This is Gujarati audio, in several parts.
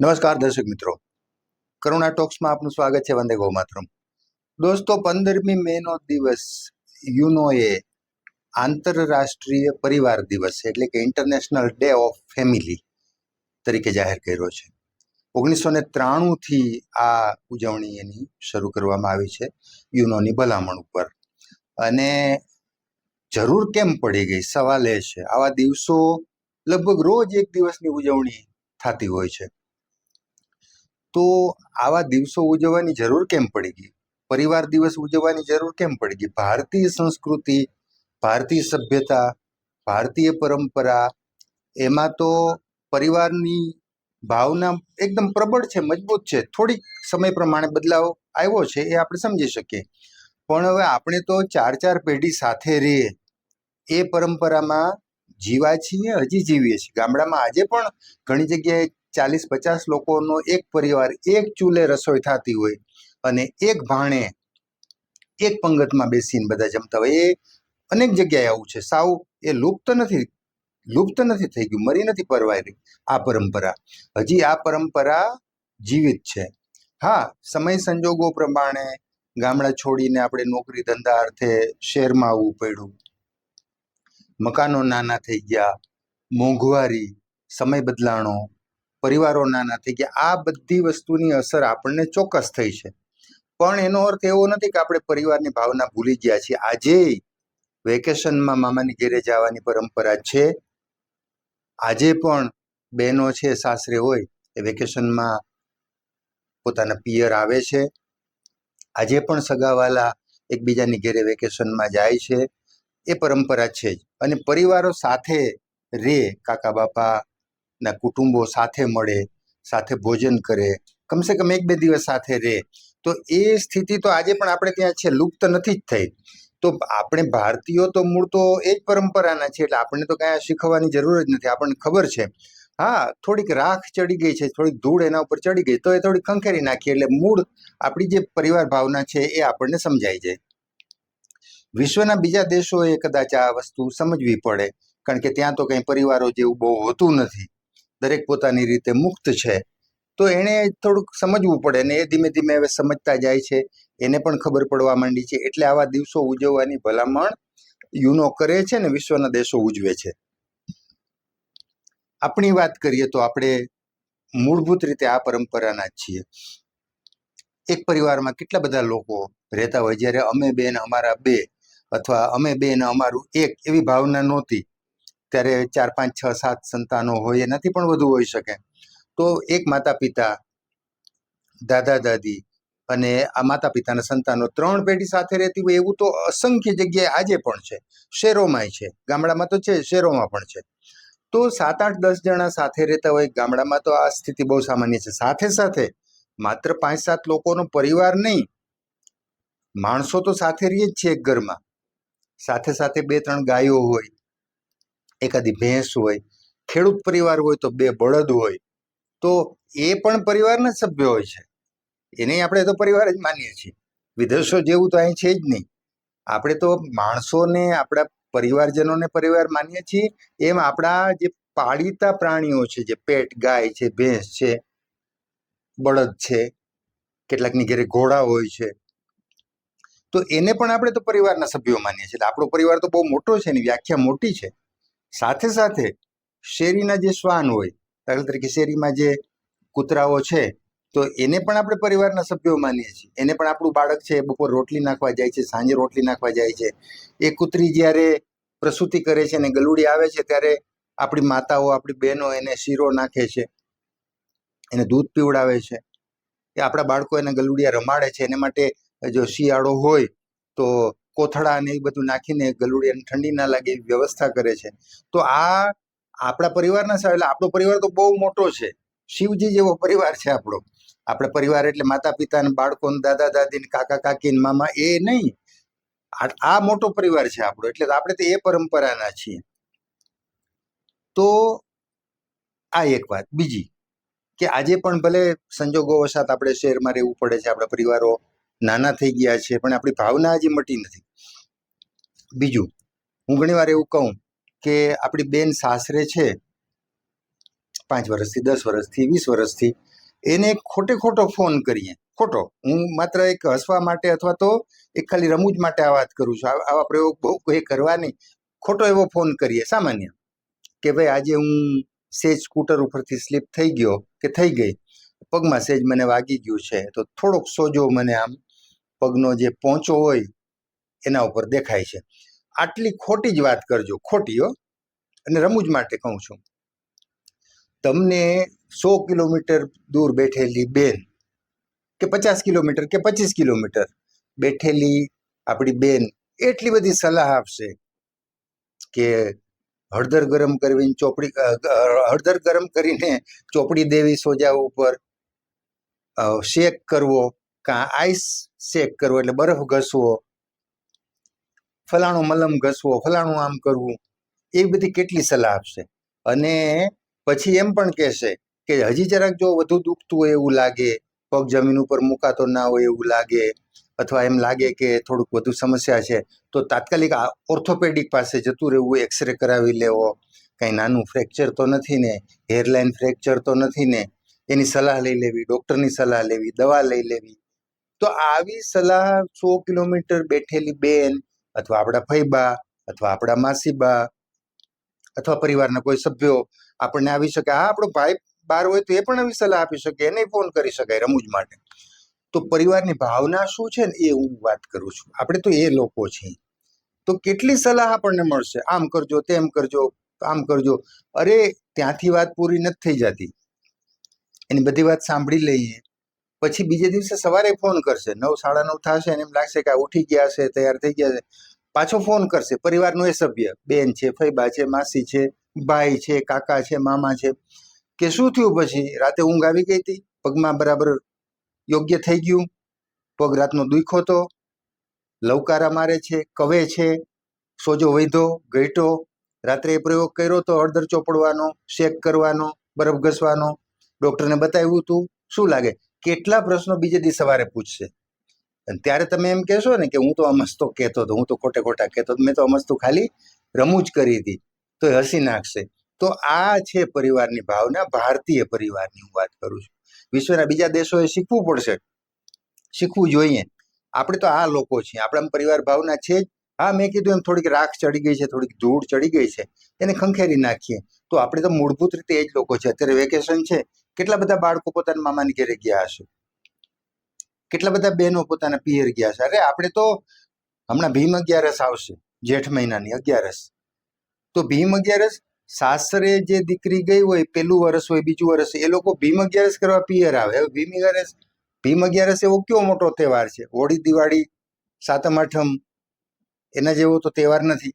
નમસ્કાર દર્શક મિત્રો, કરુણા ટોક્સમાં આપનું સ્વાગત છે. વંદે ગૌ માતરમ. દોસ્તો, 15મી મેનો દિવસ યુનોએ આંતરરાષ્ટ્રીય પરિવાર દિવસ એટલે કે ઇન્ટરનેશનલ ડે ઓફ ફેમિલી તરીકે જાહેર કર્યો છે. 1993થી આ ઉજવણી એની શરૂ કરવામાં આવી છે યુનોની ભલામણ ઉપર. અને જરૂર કેમ પડી ગઈ સવાલ એ છે. આવા દિવસો લગભગ રોજ એક દિવસની ઉજવણી થતી હોય છે, તો આવા દિવસો ઉજવવાની જરૂર કેમ પડી ગઈ? પરિવાર દિવસ ઉજવવાની જરૂર કેમ પડી ગઈ? ભારતીય સંસ્કૃતિ, ભારતીય સભ્યતા, ભારતીય પરંપરા, એમાં તો પરિવારની ભાવના એકદમ પ્રબળ છે, મજબૂત છે. થોડીક સમય પ્રમાણે બદલાવ આવ્યો છે એ આપણે સમજી શકીએ, પણ હવે આપણે તો ચાર પેઢી સાથે રહીએ એ પરંપરામાં જીવા છીએ, હજી જીવીએ છીએ. ગામડામાં આજે પણ ઘણી જગ્યાએ 40-50 લોકોનો એક પરિવાર એક ચૂલે રસોઈ થતી હોય અને એક ભાણે એક પંગતમાં બેસીને બધા જમતા હોય. એ અનેક જગ્યાએ આવું છે. સાવ એ લુપ્ત નથી થઈ ગયું, મરી નથી પરવારી આ પરંપરા. હજી આ પરંપરા જીવિત છે. હા, સમય સંજોગો પ્રમાણે ગામડા છોડીને આપણે નોકરી ધંધા અર્થે શહેરમાં આવવું પડ્યું, મકાનો નાના થઈ ગયા, મોંઘવારી, સમય બદલાણો, પરિવારો નાના થઈ ગયા. આ બધી વસ્તુની અસર આપણને ચોક્કસ થઈ છે, પણ એનો અર્થ એવો નથી કે આપણે પરિવારની ભાવના ભૂલી ગયા છીએ. આજે વેકેશનમાં મામાની ઘેરે જવાની પરંપરા છે. આજે પણ બહેનો છે, સાસરે હોય એ વેકેશનમાં પોતાના પિયર આવે છે. આજે પણ સગાવાલા એકબીજાની ઘેરે વેકેશનમાં જાય છે. એ પરંપરા છે જ. અને પરિવારો સાથે રે, કાકા બાપાના કુટુંબો સાથે મળે, સાથે ભોજન કરે, કમસે કમ 1-2 દિવસ સાથે રહે, તો એ સ્થિતિ તો આજે પણ આપણે ત્યાં છે, લુપ્ત નથી જ થઈ. તો આપણે ભારતીયો તો મૂળ તો એ જ પરંપરાના છે, એટલે આપણને તો કાંઈ શીખવવાની જરૂર જ નથી. આપણને ખબર છે. હા, થોડીક રાખ ચડી ગઈ છે, થોડીક ધૂળ એના ઉપર ચડી ગઈ તો એ થોડીક ખંખેરી નાખીએ એટલે મૂળ આપણી જે પરિવાર ભાવના છે એ આપણને સમજાઈ જાય. વિશ્વના બીજા દેશોએ કદાચ આ વસ્તુ સમજવી પડે, કારણ કે ત્યાં તો કંઈ પરિવારો જેવું બહુ હોતું નથી, દરેક પોતાની રીતે મુક્ત છે. તો એણે થોડુંક સમજવું પડે, ને એ ધીમે ધીમે હવે સમજતા જાય છે, એને પણ ખબર પડવા માંડી છે. એટલે આવા દિવસો ઉજવવાની ભલામણ યુનો કરે છે ને વિશ્વના દેશો ઉજવે છે. આપણી વાત કરીએ તો આપણે મૂળભૂત રીતે આ પરંપરાના જ છીએ. એક પરિવારમાં કેટલા બધા લોકો રહેતા હોય. જ્યારે અમે બે ને અમારા બે, અથવા અમે બે ને અમારું એક, એવી ભાવના નહોતી, ત્યારે 4, 5, 6, 7 સંતાનો હોય, એનાથી પણ વધુ હોઈ શકે. તો એક માતા પિતા, દાદા દાદી અને આ માતા પિતાના સંતાનો 3 પેઢી સાથે રહેતી હોય, એવું તો અસંખ્ય જગ્યાએ આજે પણ છે. શહેરોમાંય છે, ગામડામાં તો છે, શહેરોમાં પણ છે. તો 7, 8, 10 જણા સાથે રહેતા હોય. ગામડામાં તો આ સ્થિતિ બહુ સામાન્ય છે. સાથે સાથે માત્ર 5, 7 લોકોનો પરિવાર નહીં, માણસો તો સાથે રહીએ જ છે એક ઘરમાં. સાથે સાથે 2, 3 ગાયો હોય, એકાદી ભેંસ હોય, ખેડૂત પરિવાર હોય તો 2 બળદ હોય, તો એ પણ પરિવારના સભ્યો હોય છે. એને આપણે તો પરિવાર જ માનીએ છીએ. વિદેશો જેવું તો અહીં છે જ નહીં. આપણે તો માણસોને, આપણા પરિવારજનોને પરિવાર માનીએ છીએ. એમ આપણા જે પાળીતા પ્રાણીઓ છે, જે પેટ, ગાય છે, ભેંસ છે, બળદ છે, કેટલાકની ઘરે ઘોડા હોય છે, તો એને પણ આપણે તો પરિવારના સભ્યો માનીએ છીએ. એટલે આપણો પરિવાર તો બહુ મોટો છે, એની વ્યાખ્યા મોટી છે. સાથે સાથે શેરીના જે શ્વાન હોય, દાખલા તરીકે શેરીમાં જે કૂતરાઓ છે, તો એને પણ આપણે પરિવારના સભ્યો માનીએ છીએ. એને પણ આપણું બાળક છે, બપોર રોટલી નાખવા જાય છે, સાંજે રોટલી નાખવા જાય છે. એ કૂતરી જ્યારે પ્રસૂતિ કરે છે ને ગલુડી આવે છે, ત્યારે આપણી માતાઓ, આપણી બહેનો એને શીરો નાખે છે, એને દૂધ પીવડાવે છે. એ આપણા બાળકો એને ગલુડિયા રમાડે છે. એને માટે જો શિયાળો હોય તો કોથળા ને એ બધું નાખીને ગલુડિયાને ઠંડી ના લાગે એવી વ્યવસ્થા કરે છે. તો આ આપણા પરિવારના એટલે આપણો પરિવાર તો બહુ મોટો છે. શિવજી જેવો પરિવાર છે આપણો. આપણે પરિવાર એટલે માતા પિતા ને બાળકો ને દાદા દાદી ને કાકા કાકી ને મામા, એ નહીં. આ મોટો પરિવાર છે આપણો. એટલે આપણે તો એ પરંપરાના છીએ. તો આ એક વાત. બીજી કે આજે પણ ભલે સંજોગો વસાત આપણે શહેરમાં રહેવું પડે છે, આપણા પરિવારો નાના થઈ ગયા છે, પણ આપણી ભાવના હજી મટી નથી. બીજું, હું ઘણીવાર એવું કહું કે આપણી બેન સાસરે છે 5 વર્ષથી, 10 વર્ષથી, 20 વર્ષથી, એને ખોટે ખોટો ફોન કરીએ, ખોટો, હું માત્ર એક હસવા માટે અથવા તો એક ખાલી રમૂજ માટે આ વાત કરું છું, આવા પ્રયોગ બહુ કોઈ કરવા નહીં. ખોટો એવો ફોન કરીએ સામાન્ય કે ભાઈ આજે હું સેજ સ્કૂટર ઉપરથી સ્લીપ થઈ ગયો કે થઈ ગઈ, પગમાં સેજ મને વાગી ગયું છે, તો થોડોક સોજો મને આમ પગનો જે પોંચો હોય એના ઉપર દેખાય છે. આટલી ખોટી જ વાત કરજો, ખોટી હો. અને રમૂજ માટે કહું છું, તમને 100 કિલોમીટર દૂર બેઠેલી બેન કે 50 કિલોમીટર કે 25 કિલોમીટર બેઠેલી આપણી બેન એટલી બધી સલાહ આપશે કે હળદર ગરમ કરીને હળદર ગરમ કરીને ચોપડી દેવી સોજા ઉપર, શેક કરવો કાં આઈસ શેક કરવો એટલે બરફ ઘસવો, ફલાણું મલમ ઘસવો, ફલાણું આમ કરવું, એવી બધી કેટલી સલાહ આપશે. અને પછી એમ પણ કહેશે કે હજી જરાક જો વધુ દુખતું હોય એવું લાગે, પગ જમીન ઉપર મુકાતો ના હોય એવું લાગે, અથવા એમ લાગે કે થોડુંક વધુ સમસ્યા છે, તો તાત્કાલિક ઓર્થોપેડિક પાસે જતું રહેવું, એક્સરે કરાવી લેવો, કંઈ નાનું ફ્રેક્ચર તો નથી ને, હેરલાઇન ફ્રેક્ચર તો નથી ને, એની સલાહ લઈ લેવી, ડૉક્ટરની સલાહ લેવી, દવા લઈ લેવી. તો આવી સલાહ 100 કિલોમીટર બેઠેલી બેન અથવા આપણા ફઈબા અથવા આપણા માસીબા અથવા પરિવારના કોઈ સભ્યો આપણને આવી શકે. હા, આપણો ભાઈ બહાર હોય તો એ પણ આવી સલાહ આપી શકે, એને ફોન કરી શકાય રમૂજ માટે. તો પરિવારની ભાવના શું છે ને એ હું વાત કરું છું. આપણે તો એ લોકો છીએ, તો કેટલી સલાહ આપણને મળશે, આમ કરજો, તેમ કરજો, આમ કરજો. અરે ત્યાંથી વાત પૂરી નથી થઈ જતી, એની બધી વાત સાંભળી લઈએ, પછી બીજે દિવસે સવારે ફોન કરશે, 9, 9:30 થશે, એને એમ લાગશે કે આ ઉઠી ગયા છે, તૈયાર થઈ ગયા છે, પાછો ફોન કરશે. પરિવારનો એ સભ્ય, બેન છે, ફઈબા છે, માસી છે, ભાઈ છે, કાકા છે, મામા છે, કે શું થયું, પછી રાતે ઊંઘ આવી ગઈ હતી, પગમાં બરાબર યોગ્ય થઈ ગયું, પગ રાતનો દુખ્યો તો, લવકારા મારે છે, કવે છે, સોજો વધ્યો ઘટ્યો, રાત્રે એ પ્રયોગ કર્યો તો હળદર ચોપડવાનો, શેક કરવાનો, બરફ ઘસવાનો, ડૉક્ટરને બતાવ્યું હતું, શું લાગે? કેટલા પ્રશ્નો બીજે દી સવારે પૂછશે. અને ત્યારે તમે એમ કહેશો ને કે હું તો અમસ્તો કહેતો હતો, હું તો ખોટે ખોટા કહેતો હતો, મેં તો અમસ્તું ખાલી રમૂજ કરી હતી, તો એ હસી નાખશે. તો આ છે પરિવારની ભાવના, ભારતીય પરિવારની હું વાત કરું છું. વિશ્વના બીજા દેશોએ શીખવું પડશે, શીખવું જોઈએ. આપણે તો આ લોકો છીએ, આપણા પરિવાર ભાવના છે જ. હા, મેં કીધું એમ થોડીક રાખ ચડી ગઈ છે, થોડીક ધૂળ ચડી ગઈ છે, એને ખંખેરી નાખીએ. તો આપણે તો મૂળભૂત રીતે એ જ લોકો છે. અત્યારે વેકેશન છે, કેટલા બધા બાળકો પોતાના મામાની ઘરે ગયા હશે, કેટલા બધા બહેનો પોતાના પિયર ગયા છે. અરે આપણે તો હમણાં ભીમ 11 આવશે, જેઠ મહિનાની 11, તો ભીમ 11 સાસરે જે દીકરી ગઈ હોય, પેલું વર્ષ હોય, બીજું વર્ષ, એ લોકો ભીમ 11 કરવા પિયર આવે. હવે ભીમ 11 એવો કયો મોટો તહેવાર છે? હોળી, દિવાળી, સાતમ આઠમ એના જેવો તો તહેવાર નથી.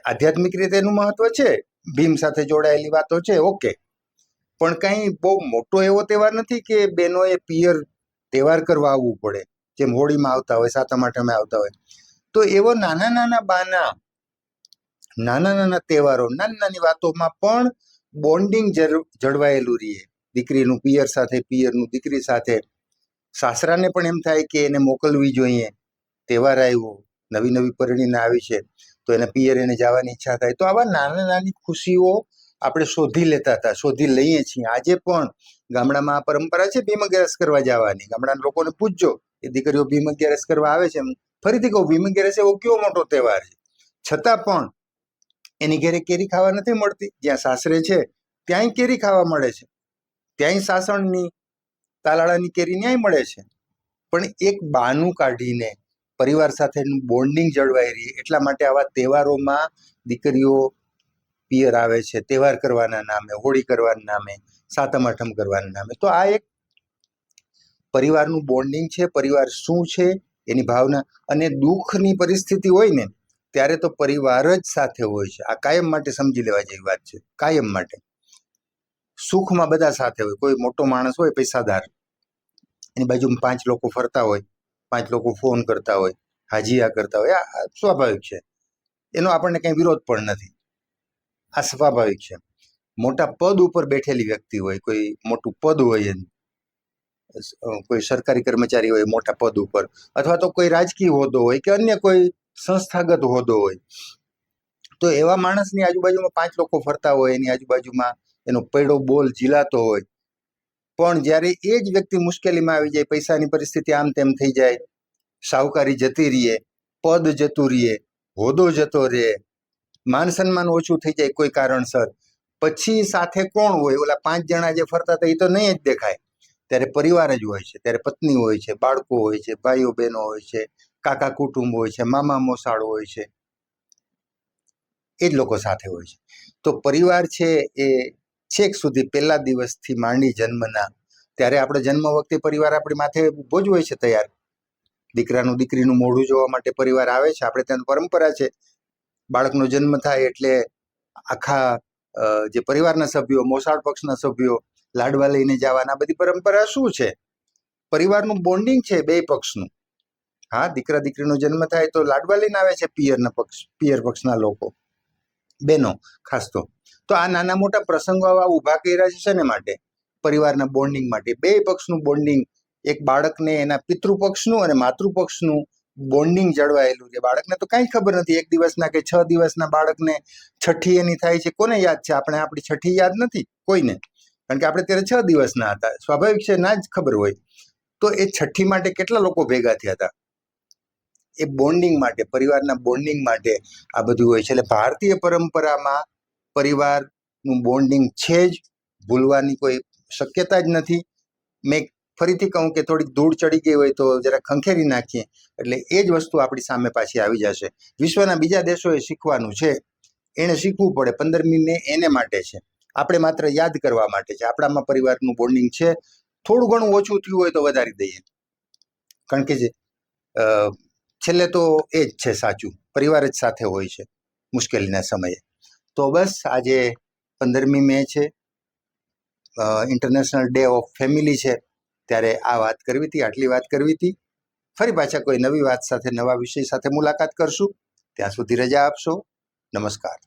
આધ્યાત્મિક રીતે એનું મહત્વ છે, ભીમ સાથે જોડાયેલી વાતો છે, ઓકે, પણ કંઈ બહુ મોટો એવો તહેવાર નથી કે બહેનોએ પિયર તહેવાર કરવા આવવું પડે, જેમ હોળીમાં આવતા હોય, સાતમ આઠમે આવતા હોય. તો એવો નાના નાના બાના, નાના નાના તહેવારો, નાની નાની વાતોમાં પણ બોન્ડિંગ જળવાયેલું રહીએ, દીકરીનું પિયર સાથે, પિયરનું દીકરી સાથે. સાસરાને પણ એમ થાય કે એને મોકલવી જોઈએ, તહેવાર આવ્યો, નવી નવી પરિણીને આવી છે, તો એને પિયર એને જવાની ઈચ્છા થાય. તો આવા નાના નાની ખુશીઓ આપણે શોધી લેતા હતા, શોધી લઈએ છીએ. આજે પણ ગામડામાં આ પરંપરા છે ભીમ 11 કરવા જવાની. ગામડાના લોકોને પૂછજો, એ દીકરીઓ ભીમ 11 કરવા આવે છે. ફરીથી કહું, ભીમ 11 એવો કયો મોટો તહેવાર છે, છતાં પણ એની ઘરે કેરી ખાવા નથી મળતી. જ્યાં સાસરે છે ત્યાંય કેરી ખાવા મળે છે, ત્યાંય સાસણની, તાલાળાની કેરી ન્યાય મળે છે. પણ એક બાનું કાઢીને પરિવાર સાથેનું બોન્ડિંગ જળવાઈ રહી, એટલા માટે આવા તહેવારોમાં દીકરીઓ પિયર આવે છે, તહેવાર કરવાના નામે, હોળી કરવાના નામે, સાતમ આઠમ કરવાના નામે. તો આ એક પરિવારનું બોન્ડિંગ છે, પરિવાર શું છે એની ભાવના. અને દુઃખની પરિસ્થિતિ હોય ને ત્યારે તો પરિવાર જ સાથે હોય છે. આ કાયમ માટે સમજી લેવા જેવી વાત છે, કાયમ માટે. સુખમાં બધા સાથે હોય. કોઈ મોટો માણસ હોય, પૈસાદાર, એની બાજુમાં 5 લોકો ફરતા હોય, 5 લોકો ફોન કરતા હોય, હાજીયા કરતા હોય, આ સ્વાભાવિક છે, એનો આપણને કંઈ વિરોધ પણ નથી, આ સ્વાભાવિક છે. મોટા પદ ઉપર બેઠેલી વ્યક્તિ હોય, કોઈ મોટું પદ હોય, કોઈ સરકારી કર્મચારી હોય મોટા પદ ઉપર, અથવા તો કોઈ રાજકીય હોદ્દો હોય કે અન્ય કોઈ સંસ્થાગત હોદ્દો હોય, તો એવા માણસની આજુબાજુમાં 5 લોકો ફરતા હોય, એની આજુબાજુમાં એનો પૈડો બોલ ઝીલાતો હોય, પણ જ્યારે એ જ વ્યક્તિ મુશ્કેલીમાં આવી જાય, પૈસાની પરિસ્થિતિ આમ તેમ થઈ જાય, શાહુકારી જતી રહીએ, પદ જતું રહીએ, હોદ્દો જતો રહે, માન સન્માન ઓછું થઈ જાય કોઈ કારણસર, પછી સાથે કોણ હોય? ઓલા 5 જણા જે ફરતા હતા એ તો નહીં જ દેખાય. ત્યારે પરિવાર જ હોય છે, ત્યારે પત્ની હોય છે, બાળકો હોય છે, ભાઈઓ બહેનો હોય છે, કાકા કુટુંબ હોય છે, મામા મોસાળ હોય છે, એ જ લોકો સાથે હોય છે. તો પરિવાર છે એ છેક સુધી પહેલા દિવસથી માંડી જન્મના, ત્યારે આપણે જન્મ વખતે પરિવાર આપણી માથે ઊભો જ હોય છે તૈયાર. દીકરાનું દીકરીનું મોઢું જોવા માટે પરિવાર આવે છે. આપણે ત્યાં પરંપરા છે, બાળકનો જન્મ થાય એટલે આખા જે પરિવારના સભ્યો, મોસાળ પક્ષના સભ્યો લાડવા લઈને જવાના, બધી પરંપરા શું છે? પરિવારનું બોન્ડિંગ છે બે પક્ષનું. હા, દીકરા દીકરીનો જન્મ થાય તો લાડવા લઈને આવે છે પિયર પક્ષના લોકો, બહેનો ખાસ તો. તો આ નાના મોટા પ્રસંગો આવા ઊભા કર્યા છે ને માટે, પરિવારના બોન્ડિંગ માટે. બે પક્ષનું બોન્ડિંગ, એક બાળકને એના પિતૃપક્ષનું અને માતૃપક્ષનું બોન્ડિંગ જળવાયેલું છે. બાળકને તો કાંઈ ખબર નથી, 1 દિવસના કે 6 દિવસના બાળકને છઠ્ઠી એની થાય છે, કોને યાદ છે? આપણે આપણી છઠ્ઠી યાદ નથી કોઈને, કારણ કે આપણે ત્યારે 6 દિવસના હતા. સ્વાભાવિક છે, ના જ ખબર હોય. તો એ છઠ્ઠી માટે કેટલા લોકો ભેગા થયા હતા? એ બોન્ડિંગ માટે, પરિવારના બોન્ડિંગ માટે આ બધું હોય છે. એટલે ભારતીય પરંપરામાં પરિવારનું બોન્ડિંગ છે જ, ભૂલવાની કોઈ શક્યતા જ નથી. મેં ફરીથી કહું કે થોડીક ધૂળ ચડી ગઈ હોય તો જરા ખંખેરી નાખીએ, એટલે એ જ વસ્તુ આપણી સામે પાછી આવી જશે. વિશ્વના બીજા દેશોએ શીખવાનું છે, એણે શીખવું પડે. 15મી મે એને માટે છે, આપણે માત્ર યાદ કરવા માટે છે. આપણામાં પરિવારનું બોન્ડિંગ છે, થોડું ઘણું ઓછું થયું હોય તો વધારી દઈએ, કારણ કે છેલ્લે તો એ જ છે સાચું, પરિવાર જ સાથે હોય છે મુશ્કેલીના સમયે. તો બસ આજે 15મી મે છે, ઇન્ટરનેશનલ ડે ઓફ ફેમિલી છે, ત્યારે આ વાત કરવી હતી, આટલી વાત કરવી હતી. ફરી પાછા કોઈ નવી વાત સાથે, નવા વિષય સાથે મુલાકાત કરશું. ત્યાં સુધી રજા આપશો. નમસ્કાર.